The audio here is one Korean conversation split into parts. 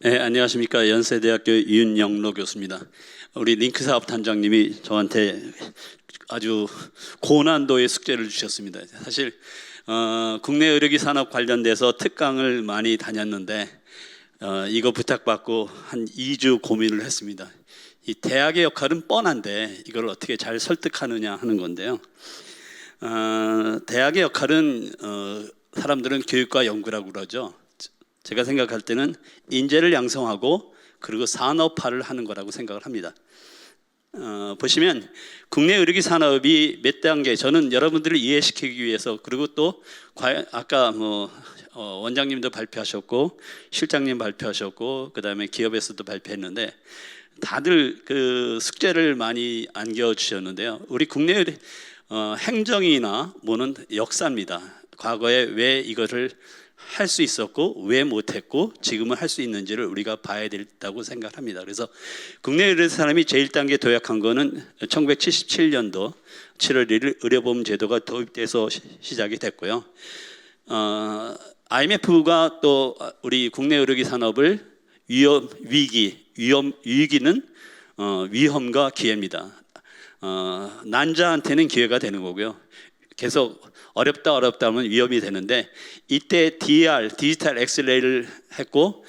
네, 안녕하십니까. 연세대학교 윤영로 교수입니다. 우리 링크 사업 단장님이 저한테 아주 고난도의 숙제를 주셨습니다. 사실 국내 의료기 산업 관련돼서 특강을 많이 다녔는데 이거 부탁받고 한 2주 고민을 했습니다. 이 대학의 역할은 뻔한데 이걸 어떻게 잘 설득하느냐 하는 건데요. 대학의 역할은 사람들은 교육과 연구라고 그러죠. 제가 생각할 때는 인재를 양성하고 그리고 산업화를 하는 거라고 생각을 합니다. 보시면 국내 의료기 산업이 몇 단계, 저는 여러분들을 이해시키기 위해서, 그리고 또 아까 원장님도 발표하셨고 실장님 발표하셨고 그다음에 기업에서도 발표했는데 다들 그 숙제를 많이 안겨주셨는데요. 우리 국내 행정이나 뭐는 역사입니다. 과거에 왜 이것을 할 수 있었고 왜 못했고 지금은 할 수 있는지를 우리가 봐야 된다고 생각합니다. 그래서 국내 의료 사람이 제1단계 도약한 거는 1977년도 7월 1일 의료보험 제도가 도입돼서 시작이 됐고요. IMF가 또 우리 국내 의료기 산업을 위기는 위험과 기회입니다. 난자한테는 기회가 되는 거고요. 계속 어렵다 하면 위험이 되는데, 이때 디지털 엑셀레이를 했고,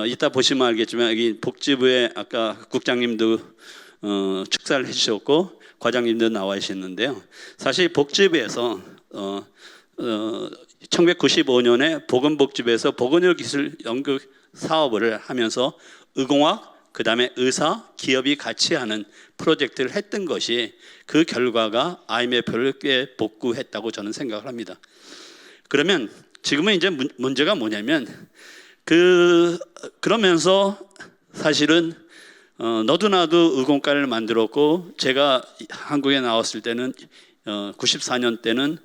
이따 보시면 알겠지만 여기 복지부에 아까 국장님도 축사를 해주셨고 과장님도 나와 계셨는데요. 사실 복지부에서 1995년에 보건복지부에서 보건의료기술 연구 사업을 하면서 의공학, 그 다음에 의사, 기업이 같이 하는 프로젝트를 했던 것이 그 결과가 IMF를 꽤 복구했다고 저는 생각을 합니다. 그러면 지금은 이제 문제가 뭐냐면 그러면서 사실은 너도 나도 의공과를 만들었고, 제가 한국에 나왔을 때는 94년 때는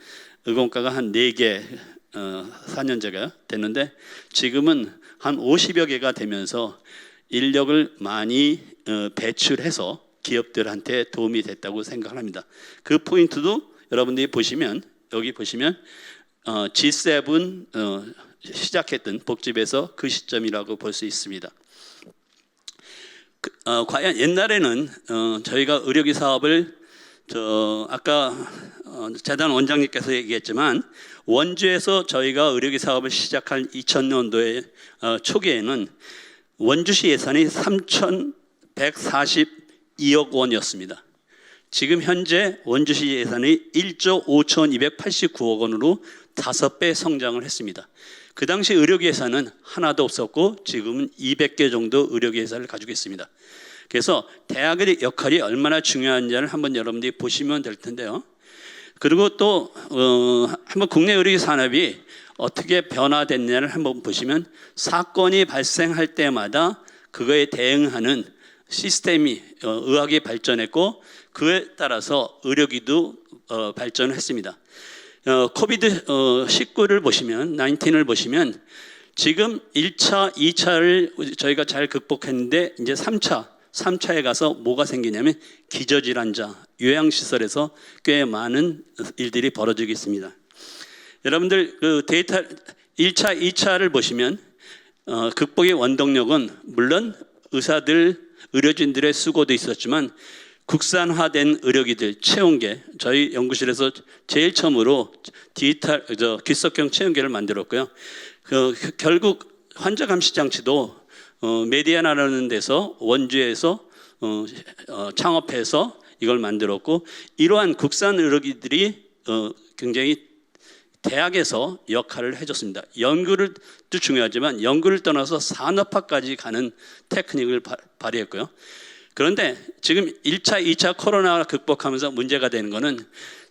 의공과가 한 4개 4년제가 됐는데 지금은 한 50여 개가 되면서 인력을 많이 배출해서 기업들한테 도움이 됐다고 생각합니다. 그 포인트도 여러분들이 보시면, 여기 보시면 G7 시작했던 복지부에서 그 시점이라고 볼 수 있습니다. 과연 옛날에는 저희가 의료기 사업을 아까 재단 원장님께서 얘기했지만 원주에서 저희가 의료기 사업을 시작한 2000년도에 초기에는 원주시 예산이 3,142억 원이었습니다. 지금 현재 원주시 예산이 1조 5,289억 원으로 5배 성장을 했습니다. 그 당시 의료기 예산은 하나도 없었고 지금은 200개 정도 의료기 예산을 가지고 있습니다. 그래서 대학의 역할이 얼마나 중요한지를 한번 여러분들이 보시면 될 텐데요. 그리고 또 한번 국내 의료기 산업이 어떻게 변화됐냐를 한번 보시면, 사건이 발생할 때마다 그거에 대응하는 시스템이 의학이 발전했고 그에 따라서 의료기도 발전을 했습니다. 코비드 19를 보시면, 19을 보시면 지금 1차, 2차를 저희가 잘 극복했는데 이제 3차에 가서 뭐가 생기냐면 기저질환자, 요양시설에서 꽤 많은 일들이 벌어지고 있습니다. 여러분들 그 데이터 1차, 2차를 보시면 극복의 원동력은 물론 의료진들의 수고도 있었지만 국산화된 의료기들 채용계, 저희 연구실에서 제일 처음으로 디지털 귓속형 채용계를 만들었고요. 결국 환자 감시 장치도 메디아나라는 데서 원주에서 창업해서 이걸 만들었고, 이러한 국산 의료기들이 굉장히 대학에서 역할을 해줬습니다. 연구도 중요하지만 연구를 떠나서 산업화까지 가는 테크닉을 발휘했고요. 그런데 지금 1차, 2차 코로나 극복하면서 문제가 되는 것은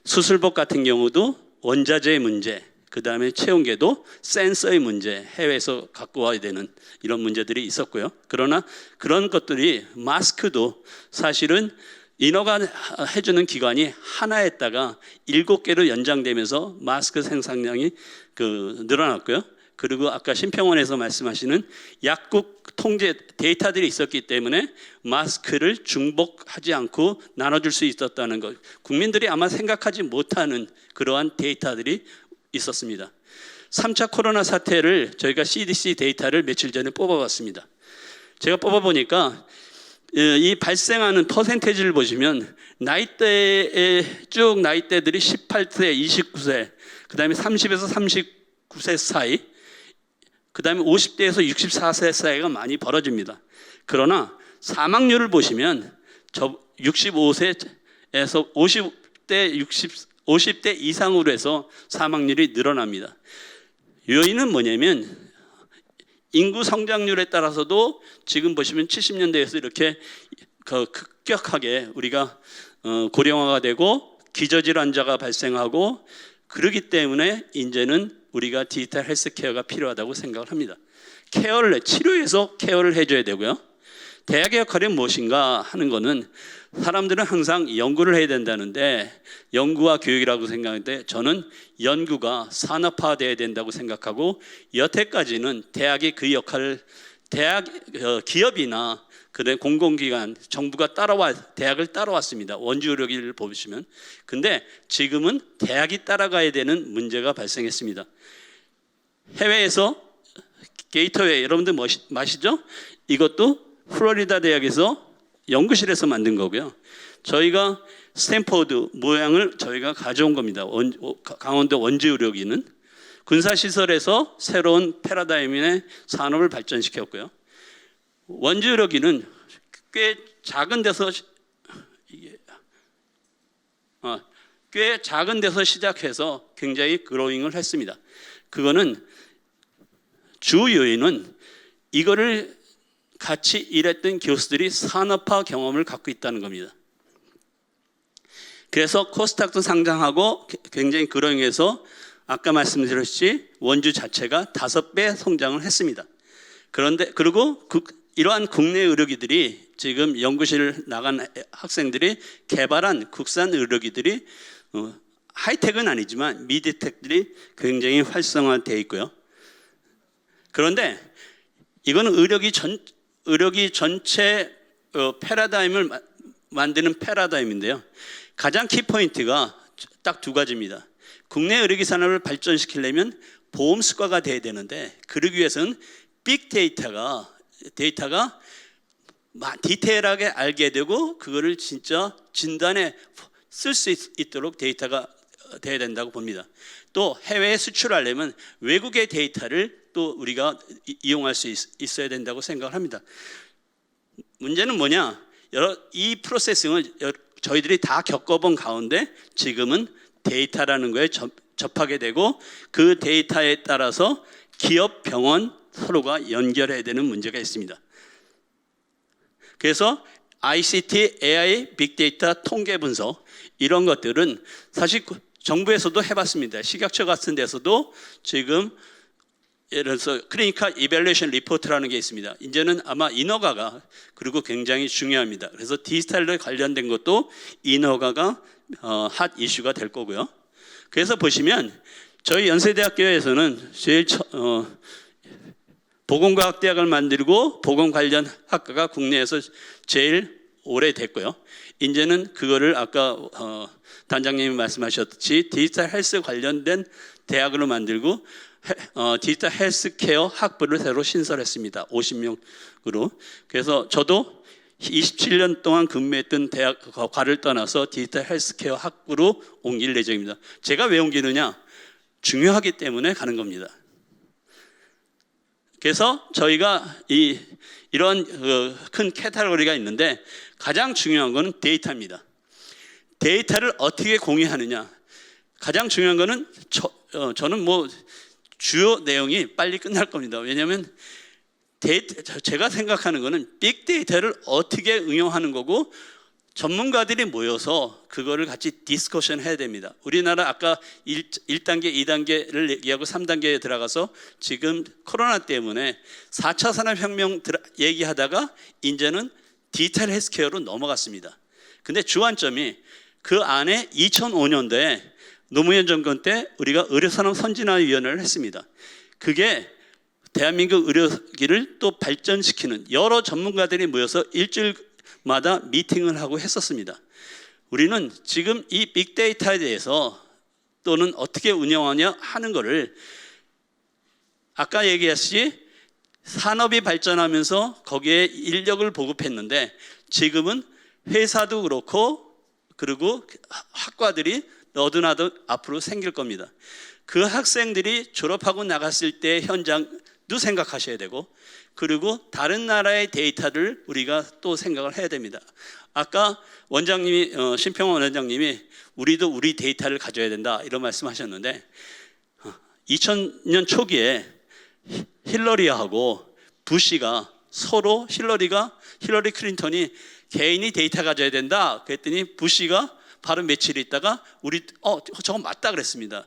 수술복 같은 경우도 원자재의 문제, 그 다음에 채용계도 센서의 문제, 해외에서 갖고 와야 되는 이런 문제들이 있었고요. 그러나 그런 것들이, 마스크도 사실은 인허가 해주는 기관이 하나에다가 7개로 연장되면서 마스크 생산량이 늘어났고요. 그리고 아까 심평원에서 말씀하시는 약국 통제 데이터들이 있었기 때문에 마스크를 중복하지 않고 나눠줄 수 있었다는 것, 국민들이 아마 생각하지 못하는 그러한 데이터들이 있었습니다. 3차 코로나 사태를 저희가 CDC 데이터를 며칠 전에 뽑아봤습니다. 제가 뽑아보니까 이 발생하는 퍼센테이지를 보시면 나이대에 쭉 나이대들이 18세, 29세, 그 다음에 30에서 39세 사이, 그 다음에 50대에서 64세 사이가 많이 벌어집니다. 그러나 사망률을 보시면 65세에서 50대 이상으로 해서 사망률이 늘어납니다. 요인은 뭐냐면 인구 성장률에 따라서도 지금 보시면 70년대에서 이렇게 급격하게 우리가 고령화가 되고 기저질환자가 발생하고 그러기 때문에 이제는 우리가 디지털 헬스케어가 필요하다고 생각을 합니다. 치료에서 케어를 해줘야 되고요. 대학의 역할이 무엇인가 하는 거는 사람들은 항상 연구를 해야 된다는데 연구와 교육이라고 생각하는데 저는 연구가 산업화돼야 된다고 생각하고 여태까지는 대학이 그 역할을 기업이나 그다음에 공공기관, 정부가 대학을 따라왔습니다. 원주의료기를 보시면. 근데 지금은 대학이 따라가야 되는 문제가 발생했습니다. 해외에서 게이터웨이 여러분들 아시죠? 이것도 플로리다 대학에서 연구실에서 만든 거고요. 저희가 스탠포드 모양을 저희가 가져온 겁니다. 강원도 원주의료기는 군사시설에서 새로운 패러다임의 산업을 발전시켰고요. 원주의료기는 꽤 작은 데서 시작해서 굉장히 그로잉을 했습니다. 그거는 주 요인은 이거를 같이 일했던 교수들이 산업화 경험을 갖고 있다는 겁니다. 그래서 코스닥도 상장하고 굉장히 그로잉해서 아까 말씀드렸듯이 원주 자체가 5배 성장을 했습니다. 그런데 그리고 이러한 국내 의료기들이 지금 연구실 나간 학생들이 개발한 국산 의료기들이 하이텍은 아니지만 미드텍들이 굉장히 활성화되어 있고요. 그런데 이거는 의료기 전체 패러다임을 만드는 패러다임인데요. 가장 키포인트가 딱 2가지입니다. 국내 의료기 산업을 발전시키려면 보험 수가가 돼야 되는데 그러기 위해서는 빅데이터가 디테일하게 알게 되고 그거를 진짜 진단에 쓸 수 있도록 데이터가 돼야 된다고 봅니다. 또 해외에 수출하려면 외국의 데이터를 또 우리가 이용할 수 있어야 된다고 생각을 합니다. 문제는 뭐냐? 이 프로세싱을 저희들이 다 겪어본 가운데 지금은 데이터라는 거에 접하게 되고 그 데이터에 따라서 기업, 병원 서로가 연결해야 되는 문제가 있습니다. 그래서 ICT, AI, 빅데이터, 통계 분석 이런 것들은 사실 정부에서도 해봤습니다. 식약처 같은 데서도 지금 예를 들어서 클리니컬 이밸루에이션 리포트라는 게 있습니다. 이제는 아마 인허가가 그리고 굉장히 중요합니다. 그래서 디지털에 관련된 것도 인허가가 핫 이슈가 될 거고요. 그래서 보시면 저희 연세대학교에서는 제일 보건과학대학을 만들고 보건 관련 학과가 국내에서 제일 오래됐고요. 이제는 그거를 아까 단장님이 말씀하셨듯이 디지털 헬스 관련된 대학으로 만들고 디지털 헬스케어 학부를 새로 신설했습니다. 50명으로. 그래서 저도 27년 동안 근무했던 대학과를 떠나서 디지털 헬스케어 학부로 옮길 예정입니다. 제가 왜 옮기느냐? 중요하기 때문에 가는 겁니다. 그래서 저희가 이런 큰 카테고리가 있는데 가장 중요한 것은 데이터입니다. 데이터를 어떻게 공유하느냐. 가장 중요한 것은 저는 주요 내용이 빨리 끝날 겁니다. 왜냐하면 제가 생각하는 것은 빅데이터를 어떻게 응용하는 거고 전문가들이 모여서 그거를 같이 디스커션 해야 됩니다. 우리나라 아까 1단계, 2단계를 얘기하고 3단계에 들어가서 지금 코로나 때문에 4차 산업혁명 얘기하다가 이제는 디지털 헬스케어로 넘어갔습니다. 근데 주안점이 그 안에 2005년도에 노무현 정권 때 우리가 의료산업 선진화위원회를 했습니다. 그게 대한민국 의료기를 또 발전시키는 여러 전문가들이 모여서 일주일마다 미팅을 하고 했었습니다. 우리는 지금 이 빅데이터에 대해서 또는 어떻게 운영하냐 하는 거를 아까 얘기했듯이 산업이 발전하면서 거기에 인력을 보급했는데 지금은 회사도 그렇고 그리고 학과들이 너도나도 앞으로 생길 겁니다. 그 학생들이 졸업하고 나갔을 때 현장도 생각하셔야 되고 그리고 다른 나라의 데이터를 우리가 또 생각을 해야 됩니다. 아까 원장님이 신평원 원장님이 우리도 우리 데이터를 가져야 된다 이런 말씀하셨는데 2000년 초기에 힐러리하고 부시가 서로 힐러리 클린턴이 개인이 데이터 가져야 된다 그랬더니 부시가 바로 며칠 있다가 우리 저거 맞다 그랬습니다.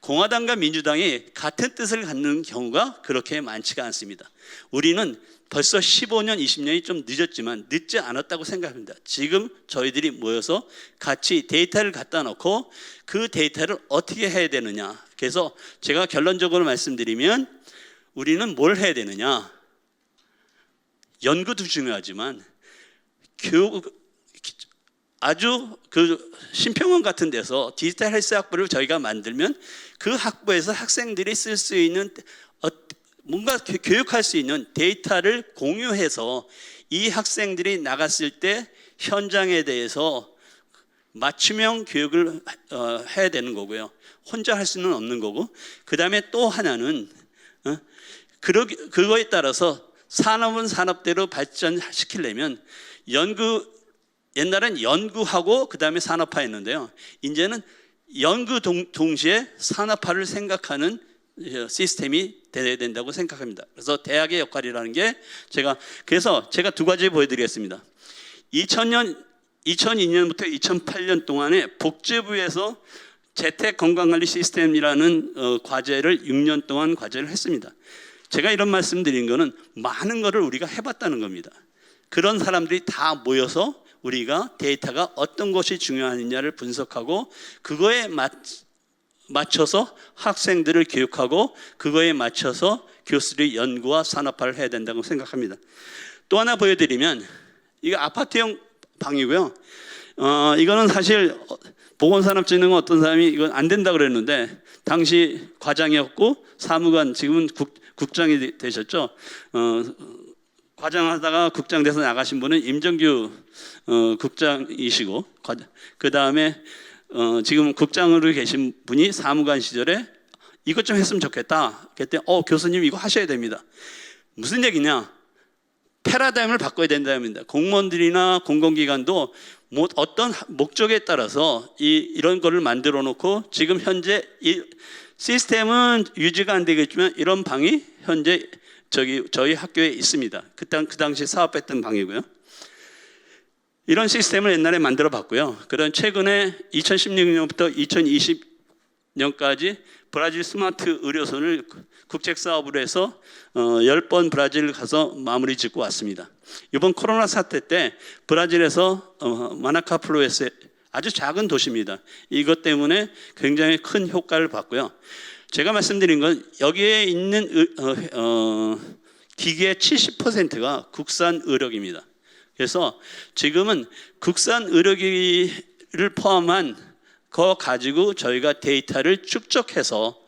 공화당과 민주당이 같은 뜻을 갖는 경우가 그렇게 많지가 않습니다. 우리는 벌써 15년, 20년이 좀 늦었지만 늦지 않았다고 생각합니다. 지금 저희들이 모여서 같이 데이터를 갖다 놓고 그 데이터를 어떻게 해야 되느냐. 그래서 제가 결론적으로 말씀드리면 우리는 뭘 해야 되느냐. 연구도 중요하지만 아주 그 신평원 같은 데서 디지털 헬스 학부를 저희가 만들면 그 학부에서 학생들이 쓸 수 있는 뭔가 교육할 수 있는 데이터를 공유해서 이 학생들이 나갔을 때 현장에 대해서 맞춤형 교육을 해야 되는 거고요. 혼자 할 수는 없는 거고 그 다음에 또 하나는 그거에 따라서 산업은 산업대로 발전시키려면 옛날엔 연구하고 그 다음에 산업화했는데요. 이제는 연구 동시에 산업화를 생각하는 시스템이 돼야 된다고 생각합니다. 그래서 대학의 역할이라는 게 그래서 제가 두 가지 보여드리겠습니다. 2002년부터 2008년 동안에 복지부에서 재택 건강관리 시스템이라는 과제를 6년 동안 과제를 했습니다. 제가 이런 말씀드린 거는 많은 거를 우리가 해봤다는 겁니다. 그런 사람들이 다 모여서 우리가 데이터가 어떤 것이 중요하느냐를 분석하고 그거에 맞춰서 학생들을 교육하고 그거에 맞춰서 교수들이 연구와 산업화를 해야 된다고 생각합니다. 또 하나 보여드리면 이거 아파트형 방이고요. 이거는 사실 보건산업진흥원 어떤 사람이 이건 안 된다 그랬는데 당시 과장이었고 사무관 지금은 국장이 되셨죠. 과장하다가 국장 돼서 나가신 분은 임정규 국장이시고 그 다음에 지금 국장으로 계신 분이 사무관 시절에 이것 좀 했으면 좋겠다. 그랬더니 교수님 이거 하셔야 됩니다. 무슨 얘기냐? 패러다임을 바꿔야 된다입니다. 공무원들이나 공공기관도 어떤 목적에 따라서 이런 거를 만들어 놓고 지금 현재 이 시스템은 유지가 안 되겠지만 이런 방이 현재 저희 학교에 있습니다. 그 당시 사업했던 방이고요. 이런 시스템을 옛날에 만들어 봤고요. 그런 최근에 2016년부터 2020년까지 브라질 스마트 의료선을 국책 사업으로 해서 10번 브라질 가서 마무리 짓고 왔습니다. 이번 코로나 사태 때 브라질에서 마나카플루에서 아주 작은 도시입니다. 이것 때문에 굉장히 큰 효과를 봤고요. 제가 말씀드린 건 여기에 있는 기계의 70%가 국산 의료기입니다. 그래서 지금은 국산 의료기를 포함한 거 가지고 저희가 데이터를 축적해서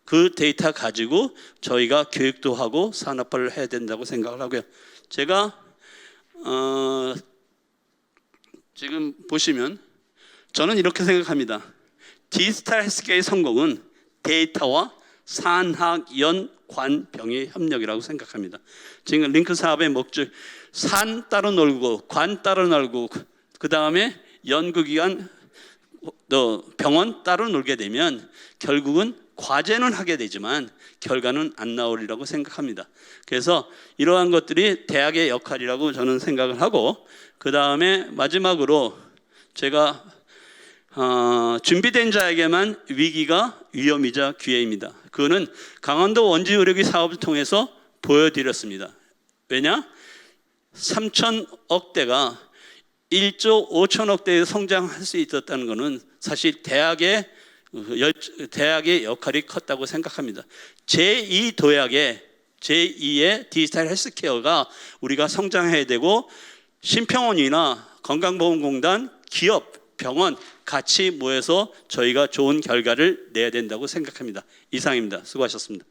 그 데이터 가지고 저희가 교육도 하고 산업화를 해야 된다고 생각을 하고요. 제가 지금 보시면 저는 이렇게 생각합니다. 디지털 헬스케어의 성공은 데이터와 산학연관병의 협력이라고 생각합니다. 지금 링크 사업의 목적 산 따로 놀고 관 따로 놀고 그 다음에 연구기관 병원 따로 놀게 되면 결국은 과제는 하게 되지만 결과는 안 나오리라고 생각합니다. 그래서 이러한 것들이 대학의 역할이라고 저는 생각을 하고 그 다음에 마지막으로 제가 준비된 자에게만 위기가 위험이자 기회입니다. 그거는 강원도 원주의료기 사업을 통해서 보여드렸습니다. 왜냐? 3천억대가 1조 5천억대에 성장할 수 있었다는 것은 사실 대학의 역할이 컸다고 생각합니다. 제2도약의 제2의 디지털 헬스케어가 우리가 성장해야 되고 신평원이나 건강보험공단, 기업, 병원 같이 모여서 저희가 좋은 결과를 내야 된다고 생각합니다. 이상입니다. 수고하셨습니다.